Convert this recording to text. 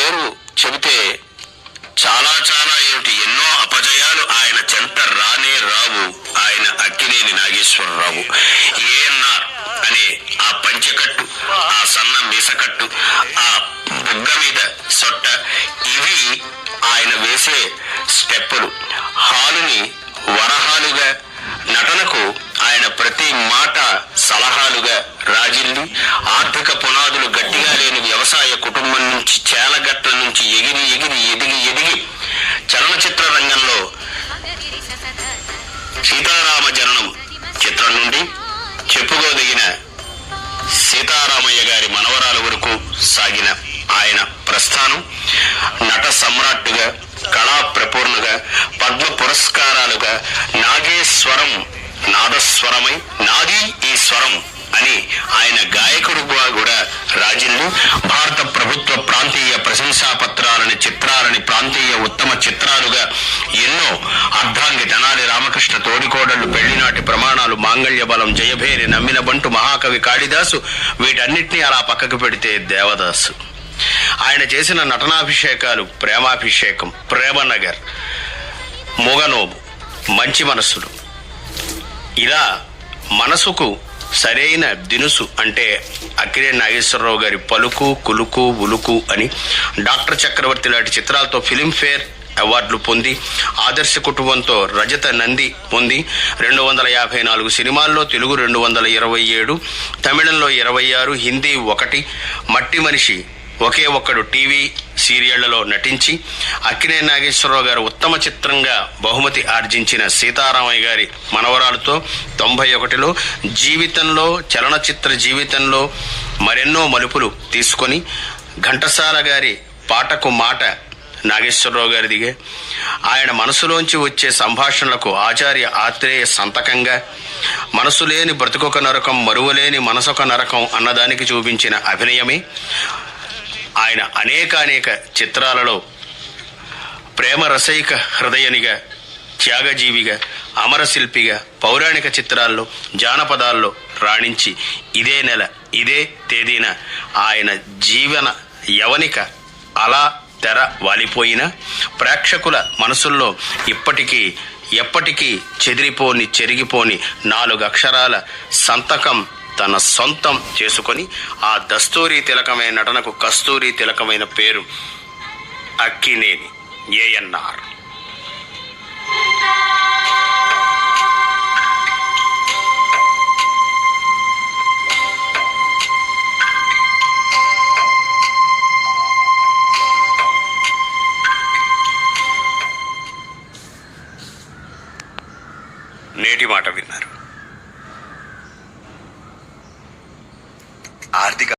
పేరు చెబితే చాలా చాలా ఏమిటి ఎన్నో అపజయాలు ఆయన చెంత రానే రావు. ఆయన అక్కినేని నాగేశ్వరరావు. ఏఎన్ఆర్ అనే ఆ పంచెకట్టు, ఆ సన్న మీసకట్టు, ఆ బుగ్గ మీద సొట్ట, ఇవి ఆయన వేసే స్టెప్పులు. హాలుని వరహాలుగా, నటనకు ఆయన ప్రతి మాట సలహాలుగా రాజిల్లి, ఆర్థిక పునాదులు గట్టిగా లేని వ్యవసాయ కుటుంబం నుంచి, చేలగట్ల నుంచి ఎగిరి ఎగిరి ఎదిగి ఎదిగి చలనచిత్ర రంగంలో సీతారామ జననం చిత్రం నుండి చెప్పుకోదగిన సీతారామయ్య గారి మనవరాల వరకు సాగిన ఆయన ప్రస్థానం నట సమ్రాట్టుగా, కళా ప్రపూర్ణగా, పద్మ పురస్కారాలుగా, నాగేశ్వరం నాదస్వరమై నాది ఈ స్వరం అని ఆయన గాయకుడుగా కూడా రాజిల్లు భారత ప్రభుత్వ ప్రాంతీయ ప్రశంసా పత్రాలని, చిత్రాలని ప్రాంతీయ ఉత్తమ చిత్రాలుగా ఎన్నో అర్ధాంగి తెనాలి రామకృష్ణ తోడికోడళ్లు, పెళ్లినాటి ప్రమాణాలు, మాంగళ్య బలం, జయభేరి, నమ్మిన బంటు, మహాకవి కాళిదాసు, వీటన్నిటినీ అలా పక్కకు పెడితే దేవదాసు. ఆయన చేసిన నటనాభిషేకాలు ప్రేమాభిషేకం, ప్రేమనగర్, మొగనోబు, మంచి మనసులు, ఇలా మనసుకు సరైన దినుసు అంటే అక్కినేని నాగేశ్వరరావు గారి పలుకు, కులుకు, ఉలుకు అని డాక్టర్ చక్రవర్తి లాంటి చిత్రాలతో ఫిలింఫేర్ అవార్డులు పొంది, ఆదర్శ కుటుంబంతో రజత నంది పొంది, 254 సినిమాల్లో, తెలుగు 227, తమిళంలో 26, హిందీ 1, మట్టి మనిషి ఒకే ఒక్కడు టీవీ సీరియళ్లలో నటించి అక్కినేని నాగేశ్వరరావు గారు ఉత్తమ చిత్రంగా బహుమతి ఆర్జించిన సీతారామయ్య గారి మనవరాలతో 91లో జీవితంలో, చలనచిత్ర జీవితంలో మరెన్నో మలుపులు తీసుకొని ఘంటసాల గారి పాటకు మాట నాగేశ్వరరావు గారిదిగే, ఆయన మనసులోంచి వచ్చే సంభాషణలకు ఆచార్య ఆత్రేయ సంతకంగా, మనసు లేని బ్రతుకొక నరకం, మరువలేని మనసొక నరకం అన్నదానికి చూపించిన అభినయమే ఆయన అనేక చిత్రాలలో ప్రేమ రసైక హృదయనిగా, త్యాగజీవిగా, అమరశిల్పిగా, పౌరాణిక చిత్రాల్లో, జానపదాల్లో రాణించి ఇదే నెల ఇదే తేదీన ఆయన జీవన యవనిక అలా తెర వాలిపోయిన ప్రేక్షకుల మనసుల్లో ఇప్పటికీ ఎప్పటికీ చెరిగిపోని 4 అక్షరాల సంతకం తన సొంతం చేసుకొని ఆ దస్తూరి తిలకమైన నటనకు కస్తూరి తిలకమైన పేరు అక్కినేని ఏఎన్ఆర్. నేటి మాట విన్నారు. ఆర్థిక